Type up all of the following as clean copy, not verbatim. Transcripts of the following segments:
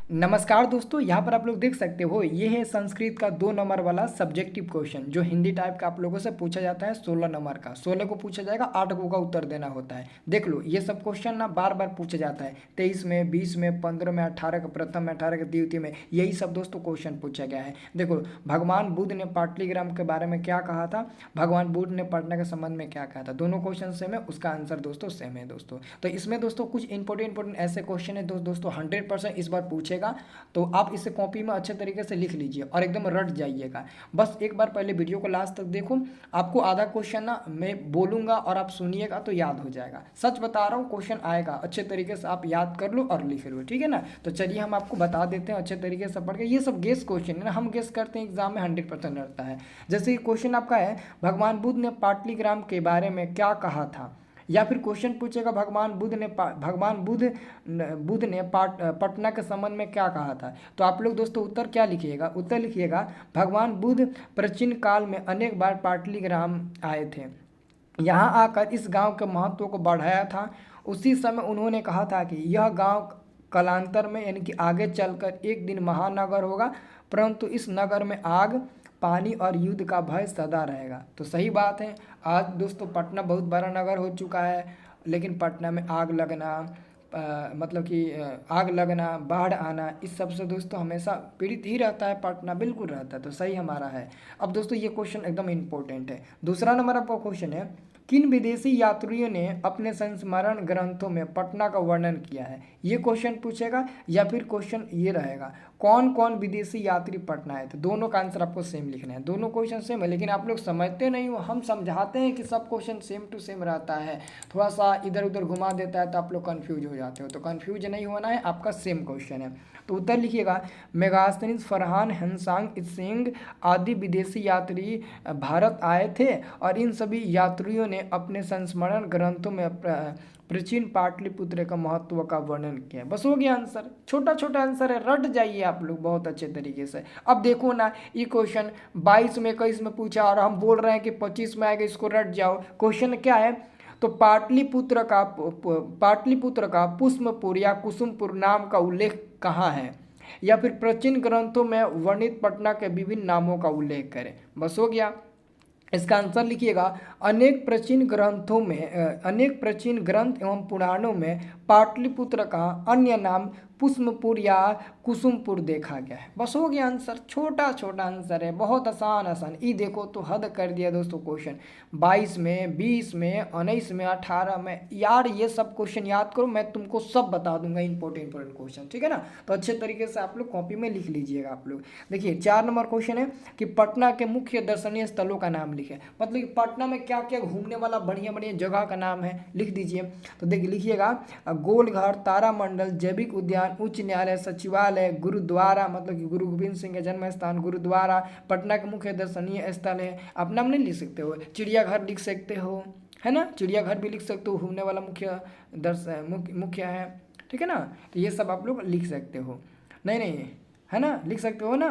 नमस्कार दोस्तों, यहाँ पर आप लोग देख सकते हो ये है संस्कृत का 2 नंबर वाला सब्जेक्टिव क्वेश्चन जो हिंदी टाइप का आप लोगों से पूछा जाता है। 16 नंबर का 16 को पूछा जाएगा, 8 को का उत्तर देना होता है। देख लो ये सब क्वेश्चन ना बार बार पूछा जाता है। 23 में, 20 में, 15 में, 18 का प्रथम में, 18 का द्वितीय में, यही सब दोस्तों क्वेश्चन पूछा गया है। देखो भगवान बुद्ध ने पाटलिग्राम के बारे में क्या कहा था, भगवान बुद्ध ने पटना के संबंध में क्या कहा था। दोनों क्वेश्चन सेम है, उसका आंसर दोस्तों सेम है दोस्तों। तो इसमें दोस्तों कुछ इंपॉर्टेंट ऐसे क्वेश्चन है दोस्तों 100% इस बार पूछेगा। तो आप इसे कॉपी में अच्छे तरीके से लिख लीजिए और एकदम रट जाइएगा। बस एक बार पहले वीडियो को लास्ट तक देखो, आपको आधा क्वेश्चन ना मैं बोलूँगा और आप सुनिएगा तो याद हो जाएगा। सच बता रहा हूँ, क्वेश्चन आएगा अच्छे तरीके से, आप याद कर लो और लिख लो, ठीक है ना। तो चलिए हम आपको बता देते हैं अच्छे तरीके से पढ़ के। ये सब गेस क्वेश्चन है ना, हम गेस करते हैं, एग्जाम में 100% रहता है। जैसे क्वेश्चन आपका है, भगवान बुद्ध ने पाटलिग्राम के बारे में क्या कहा था। या फिर क्वेश्चन पूछेगा बुद्ध ने पटना के संबंध में क्या कहा था। तो आप लोग दोस्तों उत्तर क्या लिखिएगा, उत्तर लिखिएगा भगवान बुद्ध प्राचीन काल में अनेक बार पाटलिग्राम आए थे, यहाँ आकर इस गांव के महत्व को बढ़ाया था। उसी समय उन्होंने कहा था कि यह गांव कालांतर में यानी कि आगे चलकर एक दिन महानगर होगा, परंतु इस नगर में आग, पानी और युद्ध का भय सदा रहेगा। तो सही बात है। आज दोस्तों पटना बहुत बड़ा नगर हो चुका है, लेकिन पटना में आग लगना, मतलब कि आग लगना, बाढ़ आना, इस सब से दोस्तों हमेशा पीड़ित ही रहता है पटना, बिल्कुल रहता है। तो सही हमारा है। अब दोस्तों ये क्वेश्चन एकदम इम्पोर्टेंट है। दूसरा नंबर आपका क्वेश्चन है, किन विदेशी यात्रियों ने अपने संस्मरण ग्रंथों में पटना का वर्णन किया है। ये क्वेश्चन पूछेगा। या फिर क्वेश्चन ये रहेगा, कौन कौन विदेशी यात्री पटना आए थे। दोनों का आंसर आपको सेम लिखना है। दोनों क्वेश्चन सेम है, लेकिन आप लोग समझते नहीं हो। हम समझाते हैं कि सब क्वेश्चन सेम टू सेम रहता है, थोड़ा सा इधर उधर घुमा देता है तो आप लोग कंफ्यूज हो जाते हो। तो कंफ्यूज नहीं होना है, आपका सेम क्वेश्चन है। तो उत्तर लिखिएगा, मेगास्थनीज, फरहान, हंसांग, सिंह आदि विदेशी यात्री भारत आए थे और इन सभी यात्रियों ने अपने संस्मरण ग्रंथों में प्राचीन पाटलिपुत्र का महत्व का वर्णन किया। बस हो गया आंसर, छोटा छोटा आंसर है, रट जाइए आप लोग बहुत अच्छे तरीके से। अब देखो ना, ये क्वेश्चन 22 में 21 में पूछा और हम बोल रहे हैं कि 25 में आएगा, इसको रट जाओ। क्वेश्चन क्या है, तो पाटलिपुत्र का पुष्पपुर या कुसुमपुर नाम का उल्लेख कहाँ है। या फिर प्राचीन ग्रंथों में वर्णित पटना के विभिन्न नामों का उल्लेख करें। बस हो गया। इसका आंसर लिखिएगा, अनेक प्राचीन ग्रंथ एवं पुराणों में पाटलिपुत्र का अन्य नाम पुष्पपुर या कुसुमपुर देखा गया है। बस हो गया आंसर, छोटा छोटा आंसर है, बहुत आसान आसान। ये देखो तो हद कर दिया दोस्तों क्वेश्चन 22 में, 20 में, 19 में, 18 में। यार ये सब क्वेश्चन याद करो, मैं तुमको सब बता दूंगा इंपॉर्टेंट क्वेश्चन, ठीक है ना। तो अच्छे तरीके से आप लोग कॉपी में लिख लीजिएगा। आप लोग देखिए 4 नंबर क्वेश्चन है कि पटना के मुख्य दर्शनीय स्थलों का नाम लिखे। मतलब कि पटना में क्या क्या घूमने वाला बढ़िया बढ़िया जगह का नाम है, लिख दीजिए। तो देखिए लिखिएगा, गोलघर, तारामंडल, जैविक उद्यान, उच्च न्यायालय, सचिवालय, गुरुद्वारा मतलब कि गुरु गोविंद सिंह का जन्म स्थान, गुरुद्वारा पटना के मुख्य दर्शनीय स्थल है। आप नाम नहीं लिख सकते हो, चिड़ियाघर लिख सकते हो, है ना, चिड़ियाघर भी लिख सकते हो, घूमने वाला मुख्य है, ठीक है ना। तो ये सब आप लोग लिख सकते हो। नहीं नहीं, है ना, लिख सकते हो ना।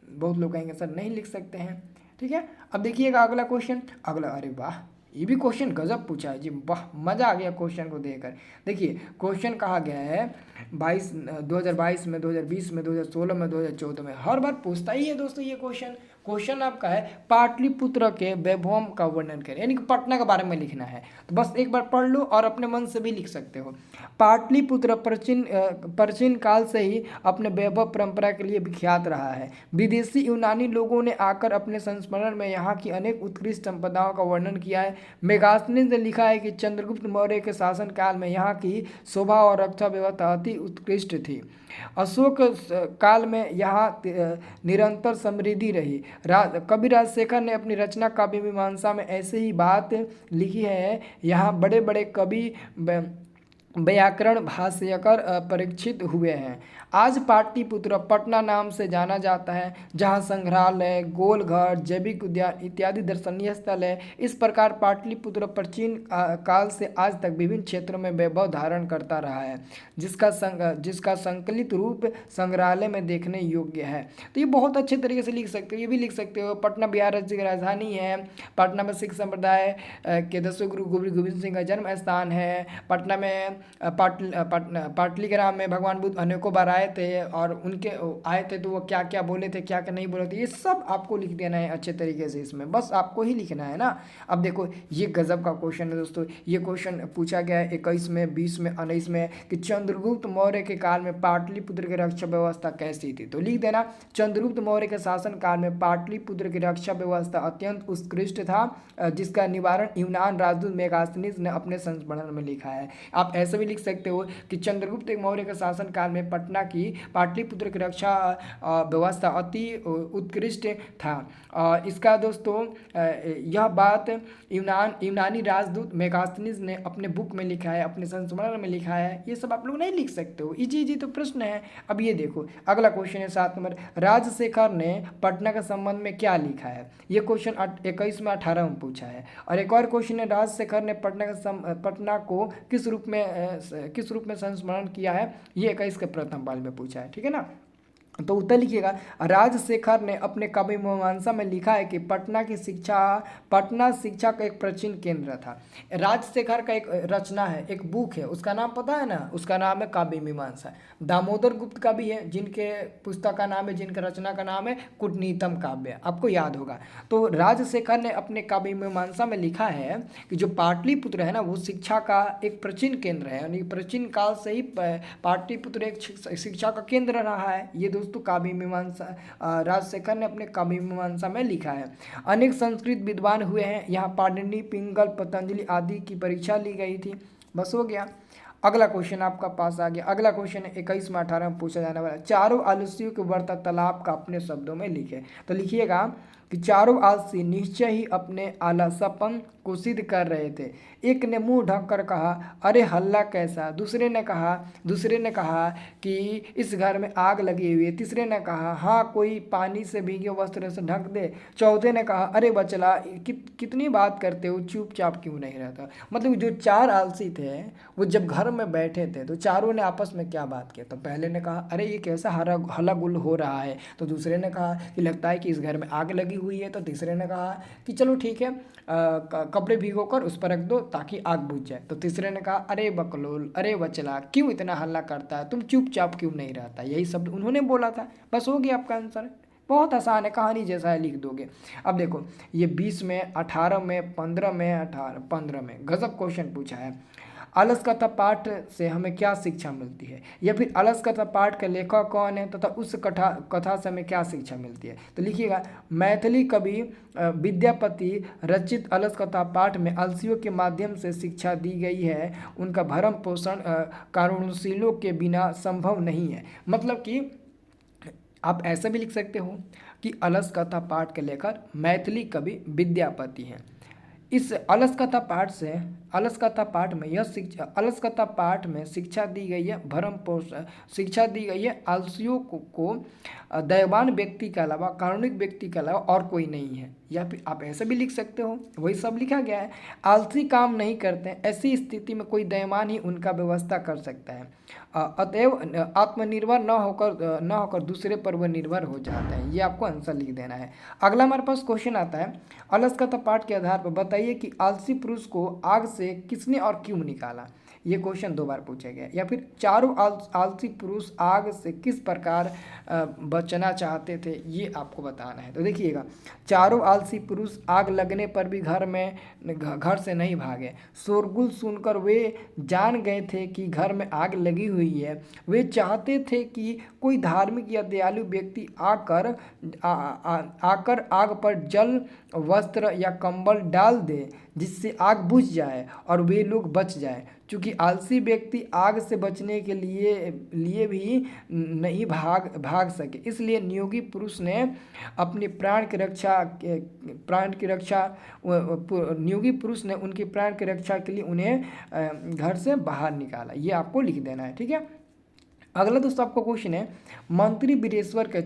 बहुत लोग कहेंगे सर नहीं लिख सकते हैं, ठीक है। अब देखिएगा अगला क्वेश्चन, अगला, अरे वाह ये भी क्वेश्चन गजब पूछा है जी, वाह मज़ा आ गया क्वेश्चन को देखकर। देखिए क्वेश्चन कहा गया है 2022 में, 2020 में, 2016 में, 2014 में, हर बार पूछता ही है दोस्तों ये क्वेश्चन। क्वेश्चन आपका है पाटलिपुत्र के वैभव का वर्णन करें, यानी कि पटना के बारे में लिखना है। तो बस एक बार पढ़ लो और अपने मन से भी लिख सकते हो। पाटलिपुत्र प्राचीन काल से ही अपने वैभव परंपरा के लिए विख्यात रहा है। विदेशी यूनानी लोगों ने आकर अपने संस्मरण में यहाँ की अनेक उत्कृष्ट संपदाओं का वर्णन किया है। मेगास्थनी ने लिखा है कि चंद्रगुप्त मौर्य के शासनकाल में यहाँ की शोभा और रक्षा व्यवस्था अति उत्कृष्ट थी। अशोक काल में यहाँ निरंतर समृद्धि रही। कवि राजशेखर ने अपनी रचना काव्य मीमांसा में ऐसे ही बात लिखी है। यहाँ बड़े बड़े कवि व्याकरण भाष्यकर परीक्षित हुए हैं। आज पाटलिपुत्र पटना नाम से जाना जाता है, जहाँ संग्रहालय, गोलघर, जैविक उद्यान इत्यादि दर्शनीय स्थल है। इस प्रकार पाटलिपुत्र प्राचीन काल से आज तक विभिन्न क्षेत्रों में वैभव धारण करता रहा है, जिसका संकलित रूप संग्रहालय में देखने योग्य है। तो ये बहुत अच्छे तरीके से लिख सकते हो। ये भी लिख सकते हो, पटना बिहार राज्य की राजधानी है, पटना में सिख संप्रदाय के 10वें गुरु गोविंद सिंह का जन्म स्थान है, पटना में पाटलिग्राम में भगवान बुद्ध अनेकों बार आए थे, और उनके आए थे तो वो क्या क्या बोले थे, क्या क्या नहीं बोले थे, ये सब आपको लिख देना है अच्छे तरीके से। इसमें बस आपको ही लिखना है ना। अब देखो ये गजब का क्वेश्चन है दोस्तों। ये क्वेश्चन पूछा गया है 21 में, 20 में, 19 में, कि चंद्रगुप्त मौर्य के काल में पाटलिपुत्र की रक्षा व्यवस्था कैसी थी। तो लिख देना, चंद्रगुप्त मौर्य के शासन काल में पाटलिपुत्र की रक्षा व्यवस्था अत्यंत उत्कृष्ट था, जिसका निवारण यूनान राजदूत मेगास्थनीज ने अपने संस्मरण में लिखा है। आप ऐसे भी लिख सकते हो कि चंद्रगुप्त मौर्य के शासन काल में पटना की पाटलिपुत्र की रक्षा व्यवस्था अति उत्कृष्ट था। इसका दोस्तों यह बात यूनानी राजदूत मेगास्थनीज ने अपने बुक में लिखा है, अपने संस्मरण में लिखा है। ये सब आप लोग नहीं लिख सकते हो, इजी इजी तो प्रश्न है। अब ये देखो अगला क्वेश्चन है 7 नंबर, राजशेखर ने पटना के संबंध में क्या लिखा है। ये क्वेश्चन 21 में 18 में पूछा है। और एक और क्वेश्चन है, राजशेखर ने पटना को किस रूप में संस्मरण किया है। ये 21 के प्रथम पाल में पूछा है, ठीक है ना। तो उत्तर लिखिएगा, राजशेखर ने अपने काव्य मीमांसा में लिखा है कि पटना शिक्षा का एक प्राचीन केंद्र था। राजशेखर का एक रचना है, एक बुक है, उसका नाम पता है ना, उसका नाम है काव्य मीमांसा। दामोदर गुप्त का भी है, जिनके पुस्तक का नाम है, जिनके रचना का नाम है कूटनीतम काव्य, आपको याद होगा। तो राजशेखर ने अपने काव्य मीमांसा में लिखा है कि जो पाटलिपुत्र है ना, वो शिक्षा का एक प्राचीन केंद्र है, यानी प्राचीन काल से ही पाटलिपुत्र एक शिक्षा का केंद्र रहा है। ये दोस्तों काव्य मीमांसा राजशेखर ने अपने काव्य मीमांसा में लिखा है। अनेक संस्कृत विद्वान हुए हैं, यहाँ पाणिनि, पिंगल, पतंजलि आदि की परीक्षा ली गई थी। बस हो गया। अगला क्वेश्चन आपका पास आ गया। अगला क्वेश्चन है 21 में 18 में पूछा जाने वाला, चारों आलसियों के वर्ता तालाब का अपने शब्दों में लिखे। तो लिखिएगा कि चारों आलसी निश्चय ही अपने आलसपन को सिद्ध कर रहे थे। एक ने मुंह ढक कर कहा, अरे हल्ला कैसा। दूसरे ने कहा कि इस घर में आग लगी हुई है। तीसरे ने कहा, हाँ कोई पानी से भीगे वस्त्र से ढक दे। चौथे ने कहा, अरे बचला कितनी बात करते हो, चुपचाप क्यों नहीं रहता। मतलब जो चार आलसी थे वो जब घर में बैठे थे तो चारों ने आपस में क्या बात किया। तो पहले ने कहा, अरे ये कैसा हल्ला गुल हो रहा है। तो दूसरे ने कहा कि लगता है कि इस घर में आग लगी हुई है। तो तीसरे ने कहा कि चलो ठीक है, कपड़े भिगो कर उस पर रख दो ताकि आग बुझ जाए। तो तीसरे ने कहा, अरे बकलोल, अरे बचला, क्यों इतना हल्ला करता है, तुम चुपचाप क्यों नहीं रहता। यही शब्द उन्होंने बोला था। बस हो गया आपका आंसर। बहुत आसान है, कहानी जैसा है, लिख दोगे। अब देखो ये 20 में, 18 में, 15 में, 15 में गजब क्वेश्चन पूछा है। अलस कथा पाठ से हमें क्या शिक्षा मिलती है, या फिर अलस कथा पाठ का लेखक कौन है तथा उस कथा से हमें क्या शिक्षा मिलती है। तो लिखिएगा, मैथिली कवि विद्यापति रचित अलस कथा पाठ में अलसियों के माध्यम से शिक्षा दी गई है। उनका भरण पोषण कारुणशीलों के बिना संभव नहीं है। मतलब कि आप ऐसा भी लिख सकते हो कि अलस कथा पाठ के लेखक मैथिली कवि विद्यापति हैं। इस अलस कथा पाठ में शिक्षा दी गई है, भरण पोषण शिक्षा दी गई है आलसियों को दयावान व्यक्ति के अलावा, कारुणिक व्यक्ति के अलावा और कोई नहीं है। या फिर आप ऐसे भी लिख सकते हो, वही सब लिखा गया है। आलसी काम नहीं करते, ऐसी स्थिति में कोई दयावान ही उनका व्यवस्था कर सकता है। अतएव आत्मनिर्भर न होकर दूसरे पर वह निर्भर हो जाते हैं। ये आपको आंसर लिख देना है। अगला हमारे पास क्वेश्चन आता है, अलस कथा पाठ के आधार पर बताइए कि आलसी पुरुष को आग से किसने और क्यों निकाला। ये क्वेश्चन 2 बार पूछा गया। या फिर चारों आलसी पुरुष आग से किस प्रकार बचना चाहते थे, ये आपको बताना है। तो देखिएगा, चारों आलसी पुरुष आग लगने पर भी घर से नहीं भागे। शोरगुल सुनकर वे जान गए थे कि घर में आग लगी हुई है। वे चाहते थे कि कोई धार्मिक या दयालु व्यक्ति आकर आग पर जल, वस्त्र या कंबल डाल दे, जिससे आग बुझ जाए और वे लोग बच जाएं। चूँकि आलसी व्यक्ति आग से बचने के लिए भी नहीं भाग सके, इसलिए नियोगी पुरुष ने अपनी नियोगी पुरुष ने उनकी प्राण की रक्षा के लिए उन्हें घर से बाहर निकाला। ये आपको लिख देना है, ठीक है। अगला दोस्तों आपका क्वेश्चन है, मंत्री वीरेश्वर के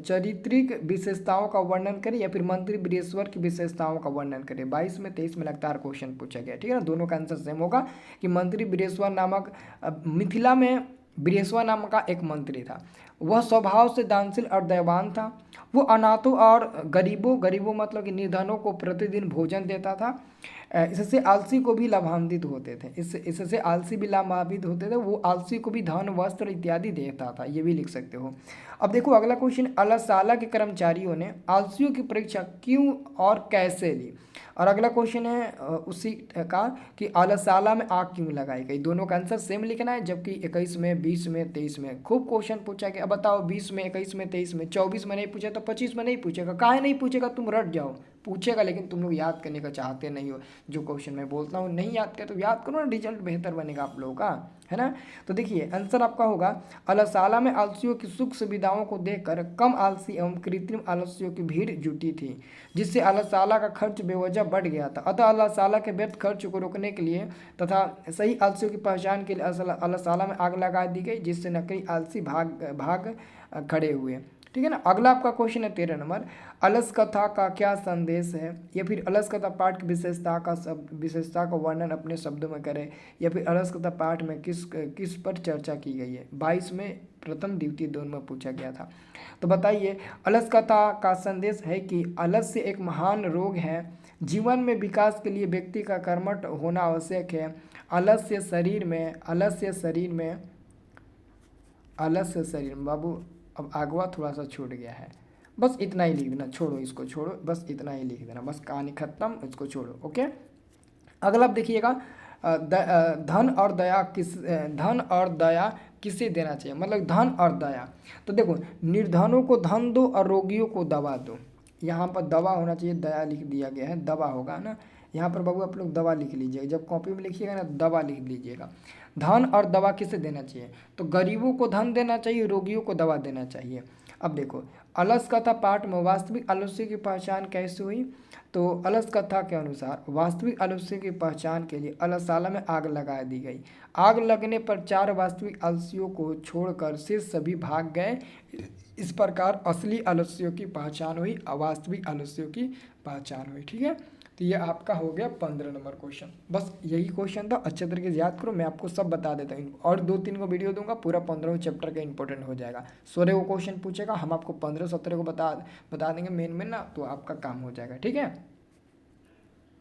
चारित्रिक विशेषताओं का वर्णन करें, या फिर मंत्री वीरेश्वर की विशेषताओं का वर्णन करें। 22 में 23 में लगातार क्वेश्चन पूछा गया, ठीक है ना। दोनों का आंसर सेम होगा कि मंत्री वीरेश्वर नामक मिथिला में बृहस्पति नाम का एक मंत्री था। वह स्वभाव से दानशील और दयावान था। वो अनाथों और गरीबों मतलब कि निर्धनों को प्रतिदिन भोजन देता था। इससे आलसी को भी लाभान्वित होते थे, इससे आलसी भी लाभान्वित होते थे। वो आलसी को भी धन वस्त्र इत्यादि देता था, ये भी लिख सकते हो। अब देखो अगला क्वेश्चन, अलसाला के कर्मचारियों ने आलसियों की परीक्षा क्यों और कैसे ली। और अगला क्वेश्चन है उसी का कि अलसाला में आग क्यों लगाई गई। दोनों का आंसर सेम लिखना है, जबकि 21 में, 20 में, 23 में खूब क्वेश्चन पूछा गया। अब बताओ 20 में, 21 में, 23 में, 24 में नहीं पूछा तो 25 में नहीं पूछेगा। काहे नहीं पूछेगा, तुम रट जाओ, पूछेगा लेकिन तुम लोग याद करने का चाहते नहीं हो। जो क्वेश्चन मैं बोलता हूँ नहीं याद कर तो याद करो ना, रिजल्ट बेहतर बनेगा आप लोगों का, है ना। तो देखिए आंसर आपका होगा, अलसाला में आलसियों की सुख सुविधाओं को देखकर कम आलसी एवं कृत्रिम आलसियों की भीड़ जुटी थी, जिससे अलसाला का खर्च बेवजह बढ़ गया था। अतः अलसाला के व्यर्थ खर्च को रोकने के लिए तथा सही आलसियों की पहचान के लिए अलसाला में आग लगा दी गई, जिससे नकली आलसी भाग खड़े हुए। ठीक है ना। अगला आपका क्वेश्चन है 13 नंबर, अलस कथा का क्या संदेश है। या फिर अलस कथा पाठ की विशेषता का वर्णन अपने शब्दों में करें। या फिर अलस कथा पाठ में किस पर चर्चा की गई है। 22 में प्रथम द्वितीय दोनों में पूछा गया था। तो बताइए, अलस कथा का संदेश है कि अलस से एक महान रोग है। जीवन में विकास के लिए व्यक्ति का कर्मठ होना आवश्यक है। आलस्य शरीर में बाबू, अब आगवा थोड़ा सा छूट गया है, बस इतना ही लिख देना, छोड़ो इसको, छोड़ो बस इतना ही लिख देना, बस कहानी खत्म, इसको छोड़ो। ओके। अगला आप देखिएगा, धन और दया किसे देना चाहिए, मतलब धन और दया। तो देखो, निर्धनों को धन दो और रोगियों को दवा दो। यहाँ पर दवा होना चाहिए, दया लिख दिया गया है, दवा होगा ना। यहाँ पर बाबू आप लोग दवा लिख लीजिएगा, जब कॉपी में लिखिएगा ना दवा लिख लीजिएगा। धन और दवा किसे देना चाहिए, तो गरीबों को धन देना चाहिए, रोगियों को दवा देना चाहिए। अब देखो, अलस कथा पाठ में वास्तविक आलस्य की पहचान कैसे हुई। तो अलस कथा के अनुसार वास्तविक आलस्य की पहचान के लिए अलसाला में आग लगा दी गई। आग लगने पर 4 वास्तविक आलसियों को छोड़कर से सभी भाग गए। इस प्रकार असली आलस्यों की पहचान हुई, अवास्तविक आलस्यों की पहचान हुई। ठीक है। तो ये आपका हो गया 15 नंबर क्वेश्चन। बस यही क्वेश्चन था, अच्छे तरीके से याद करो, मैं आपको सब बता देता हूँ। और 2-3 को वीडियो दूंगा, पूरा 15 चैप्टर का इंपॉर्टेंट हो जाएगा। 16 को क्वेश्चन पूछेगा, हम आपको 15-17 को बता देंगे मेन ना, तो आपका काम हो जाएगा। ठीक है।